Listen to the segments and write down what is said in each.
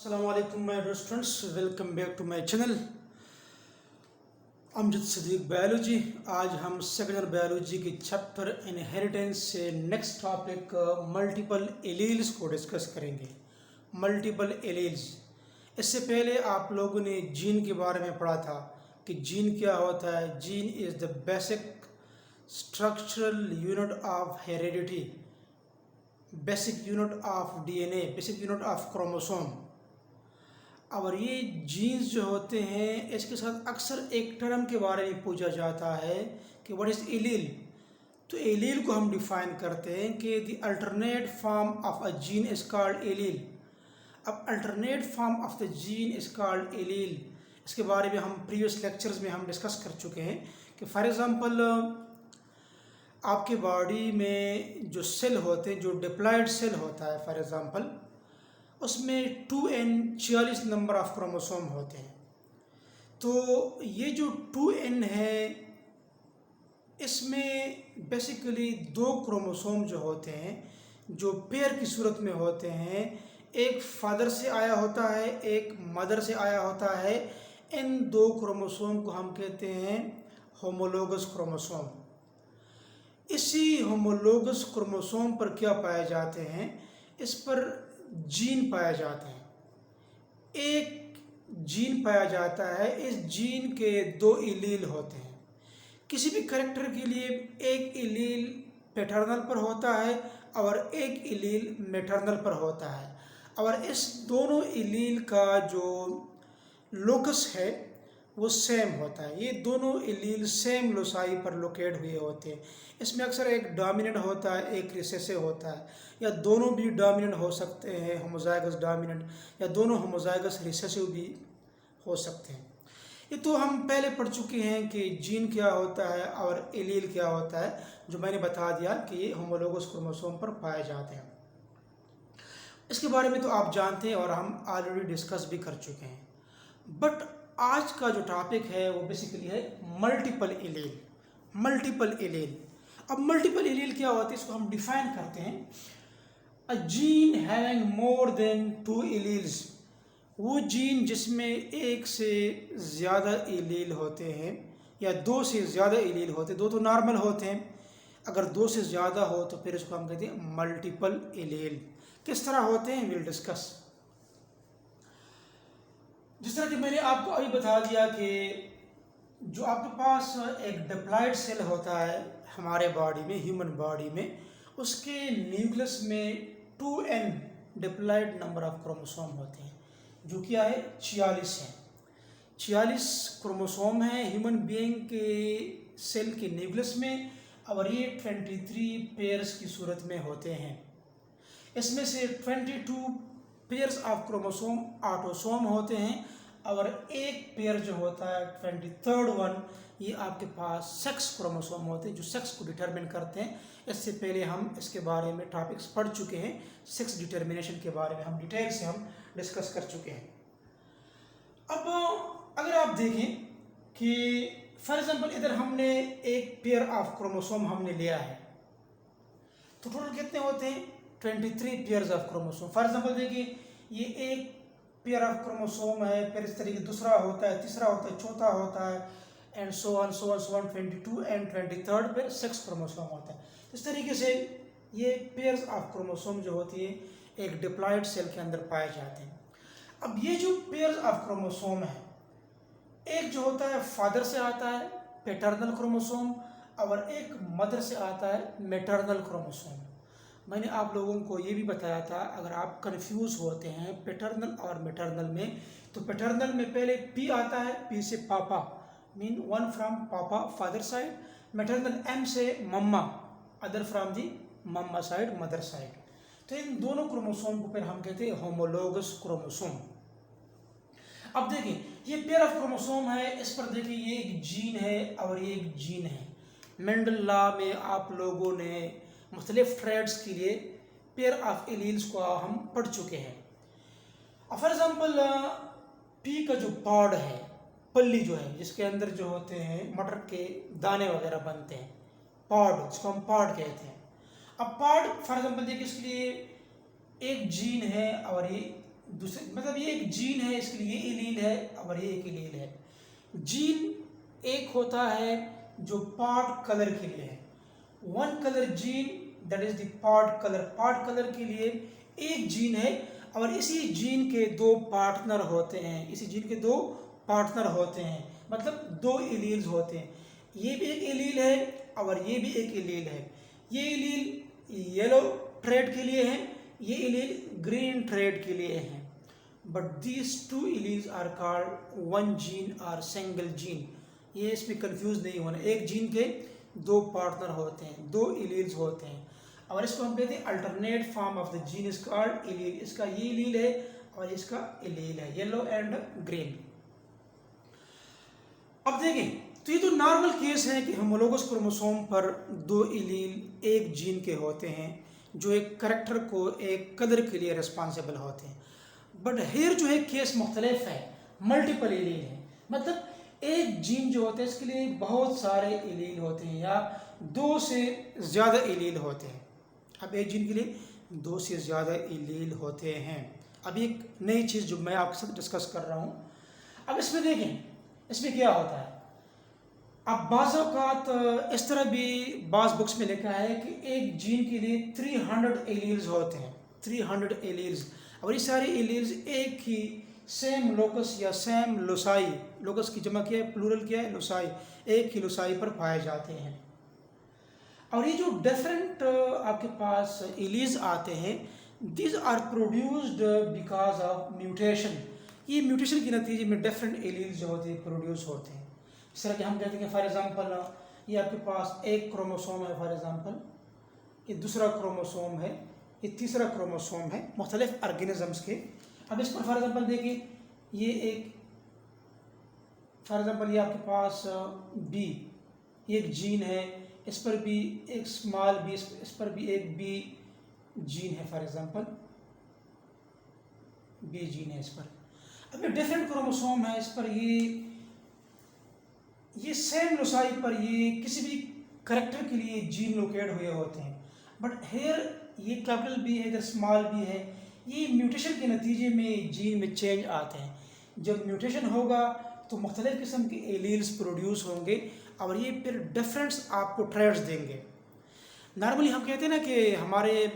Assalamualaikum my dear students, welcome back to my channel Amjad Sadiq biology. आज हम secondary biology के chapter inheritance से next topic multiple alleles को discuss करेंगे। Multiple alleles, इससे पहले आप लोगों ने जीन के बारे में पढ़ा था कि जीन क्या होता है। Gene is the basic structural unit of heredity, basic unit of DNA, basic unit of chromosome. और ये जीन्स जो होते हैं इसके साथ अक्सर एक टर्म के बारे में पूछा जाता है कि व्हाट इज़ एलील। तो एलील को हम डिफाइन करते हैं कि the alternate form of a gene is called allele. अब alternate form of the gene is called allele, इसके बारे में हम प्रीवियस लेक्चर्स में हम डिस्कस कर चुके हैं कि फॉर एग्ज़ाम्पल आपके बॉडी में जो सेल होते हैं, जो डिप्लॉयड सेल होता है फॉर एग्ज़ाम्पल, उसमें 2n 46 नंबर ऑफ क्रोमोसोम होते हैं। तो ये जो 2n है इसमें बेसिकली दो क्रोमोसोम जो होते हैं जो पेयर की सूरत में होते हैं, एक फादर से आया होता है, एक मदर से आया होता है। इन दो क्रोमोसोम को हम कहते हैं होमोलोगस क्रोमोसोम। इसी होमोलोगस क्रोमोसोम पर क्या पाए जाते हैं, इस पर जीन पाया जाते हैं। एक जीन पाया जाता है, इस जीन के दो एलील होते हैं। किसी भी कैरेक्टर के लिए एक एलील पैटर्नल पर होता है और एक एलील मैटर्नल पर होता है, और इस दोनों एलील का जो लोकस है वो सेम होता है। ये दोनों एलील सेम लोसाई पर लोकेट हुए होते हैं। इसमें अक्सर एक डोमिनेंट होता है, एक रिसेसिव होता है, या दोनों भी डोमिनेंट हो सकते हैं, होमोजाइगस डोमिनेंट, या दोनों होमोजाइगस रिसेसिव भी हो सकते हैं। ये तो हम पहले पढ़ चुके हैं कि जीन क्या होता है और एलील क्या होता है, जो मैंने बता दिया कि ये होमोलोगस क्रोमोसोम पर पाए जाते हैं। इसके बारे में तो आप जानते हैं और हम ऑलरेडी डिस्कस भी कर चुके हैं। बट आज का जो टॉपिक है वो बेसिकली है मल्टीपल एलील। मल्टीपल एलील, अब मल्टीपल एलील क्या होता है इसको हम डिफाइन करते हैं। A gene having more than 2 alleles, वो जीन जिसमें एक से ज़्यादा एलील होते हैं या दो से ज़्यादा एलील होते हैं। दो तो नॉर्मल होते हैं, अगर दो से ज़्यादा हो तो फिर इसको हम कहते हैं मल्टीपल एलील। किस तरह होते हैं विल डिस्कस। जिस तरह कि मैंने आपको अभी बता दिया कि जो आपके पास एक डिप्लॉयड सेल होता है हमारे बॉडी में, ह्यूमन बॉडी में, उसके न्यूक्लियस में 2n diploid number of chromosome होते हैं, जो क्या है 46 है। 46 क्रोमोसोम है ह्यूमन बीइंग के सेल के न्यूक्लियस में, और ये 23 पेयर्स की सूरत में होते हैं। इसमें से 22 पेयर्स ऑफ क्रोमोसोम ऑटोसोम होते हैं, और एक पेयर जो होता है 23rd वन, ये आपके पास सेक्स क्रोमोसोम होते हैं जो सेक्स को डिटरमिन करते हैं। इससे पहले हम इसके बारे में टॉपिक्स पढ़ चुके हैं, सेक्स डिटर्मिनेशन के बारे में हम डिटेल से हम डिस्कस कर चुके हैं। अब अगर आप देखें कि फॉर एग्जांपल इधर हमने एक पेयर ऑफ क्रोमोसोम हमने लिया है, तो टोटल कितने होते हैं 23 pairs of chromosome. For example देखिए, ये एक पेयर ऑफ क्रोमोसोम है, फिर इस तरीके दूसरा होता है, तीसरा होता है, चौथा होता है, and so on 22 and 23rd पे 6 क्रोमोसोम होता है। इस तरीके से ये पेयर्स ऑफ क्रोमोसोम जो होती है एक डिप्लॉयड सेल के अंदर पाए जाते हैं। अब ये जो पेयर्स ऑफ क्रोमोसोम है, एक जो होता है फादर से आता है पैटर्नल क्रोमोसोम, और एक मदर से आता है मैटर्नल क्रोमोसोम। मैंने आप लोगों को ये भी बताया था, अगर आप कंफ्यूज होते हैं पैटर्नल और मैटर्नल में, तो पैटर्नल में पहले पी आता है, पी से papa, mean one from papa father side. Maternal M से mamma, other from the mamma side, mother side. तो इन दोनों क्रोमोसोम को फिर हम कहते हैं होमोलोगस क्रोमोसोम। अब देखिए, ये पेयर ऑफ क्रोमोसोम है, इस पर देखिए ये एक जीन है और ये एक जीन है। मेंडल लॉ में आप लोगों ने मुख्तलिफ ट्रेड्स के लिए पेयर ऑफ एलील्स को हम पढ़ चुके हैं। फॉर एग्जाम्पल पी का जो पॉड है, पल्ली जो है जिसके अंदर जो होते हैं मटर के दाने वगैरह बनते हैं, पॉड, जिसको हम पॉड कहते हैं। अब पॉड फॉर एग्जाम्पल देखिए, इसके लिए एक जीन है और ये दूसरे मतलब ये एक जीन है, इसके लिए ये एलील है और ये एक एलील है। जीन एक होता है जो पार्ट कलर के लिए है, one colour gene, that is the part colour. Part colour के लिए एक जीन है और इसी जीन के दो पार्टनर होते हैं, इसी जीन के दो पार्टनर होते हैं, मतलब दो एलील्स होते हैं। ये भी एक एलील है और ये भी एक एलील है। ये एलील येलो ट्रेड के लिए है, ये एलील ग्रीन ट्रेड के लिए है। But these two alleles are called one gene और सिंगल जीन। ये इसमें कंफ्यूज नहीं होना, एक जीन के दो पार्टनर होते हैं, दो एलील्स होते हैं और इसको हम कहते हैं alternate form of the gene is called allele. इसका ये एलील है और इसका एलील है, येलो एंड ग्रीन। अब देखें तो ये तो नॉर्मल केस है कि होमोलोगस क्रोमोसोम पर दो एलील एक जीन के होते हैं जो एक करैक्टर को एक कलर के लिए रिस्पॉन्सिबल होते हैं। बट हेयर जो है केस मुख्तलिफ है, मल्टीपल एलील है, मतलब एक जीन जो होता है इसके लिए बहुत सारे एलील होते हैं या दो से ज़्यादा एलील होते हैं। अब एक जीन के लिए दो से ज़्यादा एलील होते हैं। अब एक नई चीज़ जो मैं आपके साथ डिस्कस कर रहा हूँ, अब इसमें देखें इसमें क्या होता है। अब बाज़ औक़ात इस तरह भी बाज़ बुक्स में लिखा है कि एक जीन के लिए 300 एलील्स होते हैं, 300 एलील्स, और ये सारे एलील्स एक ही सेम लोकस या सेम लोसाई, लोकस की जमा क्या है, प्लूरल क्या है, लोसाई, एक ही लोसाई पर पाए जाते हैं। और ये जो डिफरेंट आपके पास एलील्स आते हैं, this are produced because of mutation. ये म्यूटेशन के नतीजे में डिफरेंट एलील्स जो होते हैं प्रोड्यूस होते हैं। इस तरह के हम कहते हैं कि फॉर एग्जांपल ये आपके पास एक क्रोमोसोम है, फॉर एग्जांपल ये दूसरा क्रोमोसोम है, ये तीसरा क्रोमोसोम है मुख्तलिफ ऑर्गेनिजम्स के। अब इस पर फॉर एग्जांपल देखिए, ये एक फॉर एग्जांपल ये आपके पास बी, एक जीन है, इस पर भी एक स्मॉल बी, इस पर भी एक बी जीन है, फॉर एग्जांपल बी जीन है इस पर। अब ये डिफरेंट क्रोमोसोम है, इस पर ये सेम लोसाई पर ये किसी भी करेक्टर के लिए जीन लोकेट हुए होते हैं। बट हेयर ये कैपिटल बी है, इधर स्मॉल बी है, ये म्यूटेशन के नतीजे में जीन में चेंज आते हैं। जब म्यूटेशन होगा तो मुख्तलिफ किस्म के एलील्स प्रोड्यूस होंगे और ये फिर डिफरेंस आपको ट्रेड्स देंगे। नॉर्मली हम कहते हैं ना कि हमारे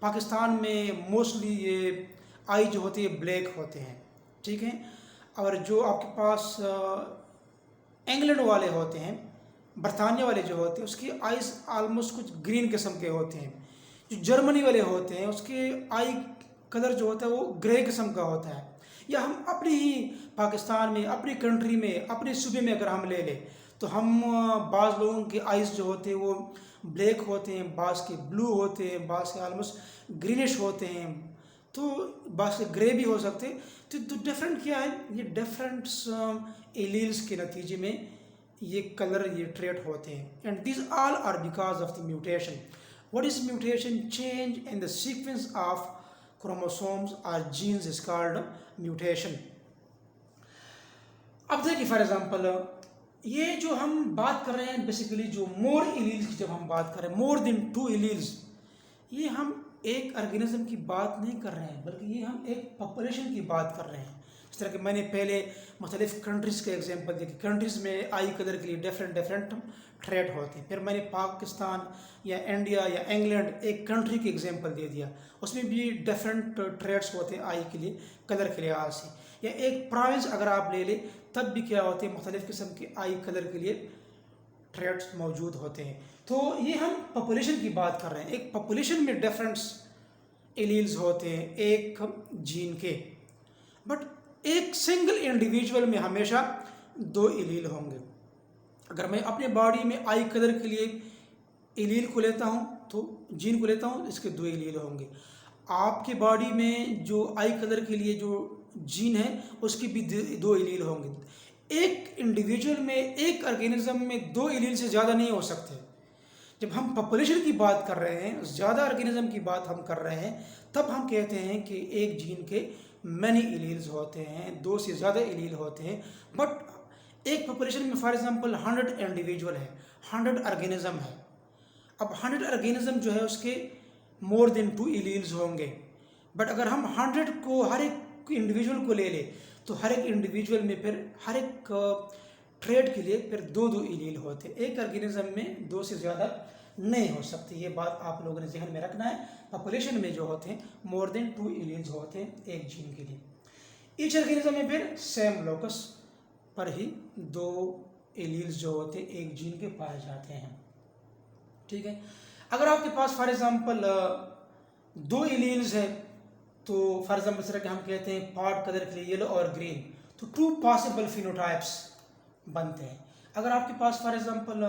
पाकिस्तान में मोस्टली ये आई जो होती है ब्लैक होते हैं, ठीक है, और जो आपके पास इंग्लैंड वाले होते हैं, बरतानिया वाले जो होते हैं, उसकी आइज़ आलमोस्ट कुछ ग्रीन किस्म के होते हैं। जो जर्मनी वाले होते हैं उसके आई कलर जो होता है वो ग्रे किस्म का होता है। या हम अपनी ही पाकिस्तान में, अपनी कंट्री में, अपने सूबे में अगर हम ले लें तो हम बाज़ लोगों के आइज़ जो होते हैं वो ब्लैक होते हैं, बाज़ के ब्लू होते हैं, बाज़ के आलमोस्ट ग्रीनिश होते हैं, तो बाज़ के ग्रे भी हो सकते हैं। तो डिफरेंट क्या है, ये डिफरेंट एलील्स के नतीजे में ये कलर, ये ट्रेट होते हैं। And this all are because of the mutation. What is mutation? Change in the sequence of chromosomes और जीन्स इज कॉल्ड म्यूटेशन। अब देखिए फॉर एग्जांपल ये जो हम बात कर रहे हैं बेसिकली जो मोर एलील्स की, जब हम बात कर रहे हैं मोर देन 2 एलील्स, ये हम एक ऑर्गेनिज्म की बात नहीं कर रहे हैं बल्कि ये हम एक पॉपुलेशन की बात कर रहे हैं। इस तरह के मैंने पहले मुख्तलिफ कंट्रीज़ के एग्जांपल दिए, कंट्रीज़ में आई कलर के लिए डिफरेंट ट्रेड होते हैं। फिर मैंने पाकिस्तान या इंडिया या इंग्लैंड एक कंट्री के एग्जांपल दे दिया, उसमें भी डिफरेंट ट्रेड्स होते हैं आई के लिए, कलर के लिहाज से। या एक प्रोविंस अगर आप ले लें तब भी क्या होते हैं, मुख्तलिफ किस्म के आई कलर के लिए ट्रेड्स मौजूद होते हैं। तो ये हम पॉपुलेशन की बात कर रहे हैं। एक पॉपुलेशन में डिफरेंट्स एलील्स होते हैं एक जीन के, बट एक सिंगल इंडिविजुअल में हमेशा 2 एलील होंगे। अगर मैं अपने बॉडी में आई कलर के लिए एलील को लेता हूँ तो जीन को लेता हूँ, इसके 2 एलील होंगे। आपके बॉडी में जो आई कलर के लिए जो जीन है उसके भी 2 एलील होंगे। एक इंडिविजुअल में, एक ऑर्गेनिज्म में 2 एलील से ज़्यादा नहीं हो सकते। जब हम पॉपुलेशन की बात कर रहे हैं, ज़्यादा ऑर्गेनिज्म की बात हम कर रहे हैं, तब हम कहते हैं कि एक जीन के मैनी एलील्स होते हैं, 2 से ज़्यादा एलील होते हैं। बट एक पॉपुलेशन में फॉर एग्जांपल 100 इंडिविजुअल है, 100 ऑर्गेनिज्म है। अब 100 ऑर्गेनिज्म जो है उसके मोर देन 2 एलील्स होंगे। बट अगर हम 100 को हर एक इंडिविजुअल को ले ले तो हर एक इंडिविजुअल में फिर हर एक ट्रेड के लिए फिर दो दो एलील होते हैं। एक ऑर्गेनिज्म में दो से ज़्यादा नहीं हो सकती। ये बात आप लोगों ने जहन में रखना है। पॉपुलेशन में जो होते हैं मोर देन 2 एलील्स होते हैं एक जीन के लिए। ईच ऑर्गेनिज्म में फिर सेम लोकस पर ही दो एलील्स जो होते हैं एक जीन के पाए जाते हैं। ठीक है, अगर आपके पास फॉर एग्जांपल दो एलील्स है तो फॉर एग्जांपल सर कि हम कहते हैं पॉड कलर के लिए येलो और ग्रीन, तो 2 पॉसिबल फिनोटाइप्स बनते हैं। अगर आपके पास फॉर एग्जांपल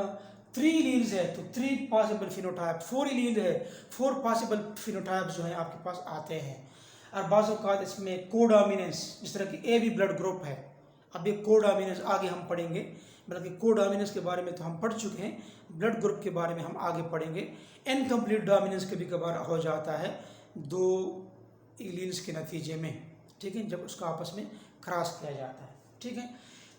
3 एलील्स है तो 3 पॉसिबल फिनोटाइप, 4 एलील है 4 पॉसिबल फिनोटाइप्स जो है आपके पास आते हैं। और बाज़ औक़ात इसमें कोडोमिनेंस, जिस तरह की ए बी ब्लड ग्रुप है, अब ये कोडोमिनेंस आगे हम पढ़ेंगे, मतलब कि कोडोमिनेंस के बारे में तो हम पढ़ चुके हैं, ब्लड ग्रुप के बारे में हम आगे पढ़ेंगे। इनकम्प्लीट डोमिनेंस कभी कभार हो जाता है दो एलील्स के नतीजे में, ठीक है, जब उसका आपस में क्रॉस किया जाता है। ठीक है,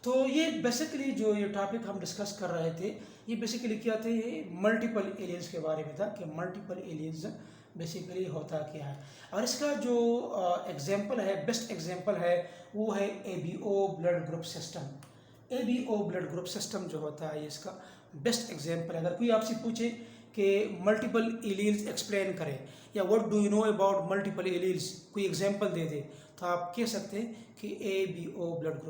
तो ये बेसिकली जो ये टॉपिक हम डिस्कस कर रहे थे ये बेसिकली क्या थे, मल्टीपल एलियंस के बारे में था कि मल्टीपल एलियंस बेसिकली होता क्या है। और इसका जो एग्जांपल है, बेस्ट एग्जांपल है वो है ABO blood group system. ABO blood group system जो होता है ये इसका बेस्ट एग्जांपल है। अगर कोई आपसे पूछे कि मल्टीपल एलील्स एक्सप्लेन करें या what do you know about multiple alleles, कोई एग्जांपल दे दे, तो आप कह सकते हैं कि एबीओ ब्लड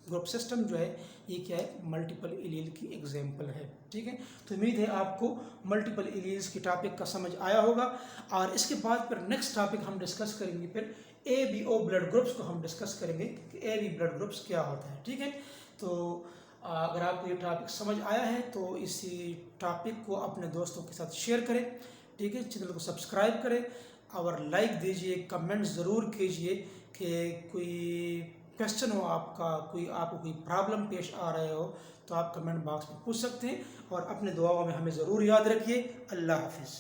ग्रुप सिस्टम जो है ये क्या है, मल्टीपल एलील की एग्जांपल है। ठीक है, तो उम्मीद है आपको मल्टीपल एलील्स की टॉपिक का समझ आया होगा। और इसके बाद फिर नेक्स्ट टॉपिक हम डिस्कस करेंगे, फिर एबीओ ब्लड ग्रुप्स को हम डिस्कस करेंगे कि एबी ब्लड ग्रुप्स क्या होता है। ठीक है, तो अगर आपको ये टॉपिक समझ आया है तो इसी टॉपिक को अपने दोस्तों के साथ शेयर करें। ठीक है, चैनल को सब्सक्राइब करें और लाइक दीजिए, कमेंट ज़रूर कीजिए कि कोई क्वेश्चन हो आपका, आपको कोई प्रॉब्लम पेश आ रहे हो तो आप कमेंट बॉक्स में पूछ सकते हैं। और अपने दुआओं में हमें ज़रूर याद रखिए। अल्लाह हाफिज़।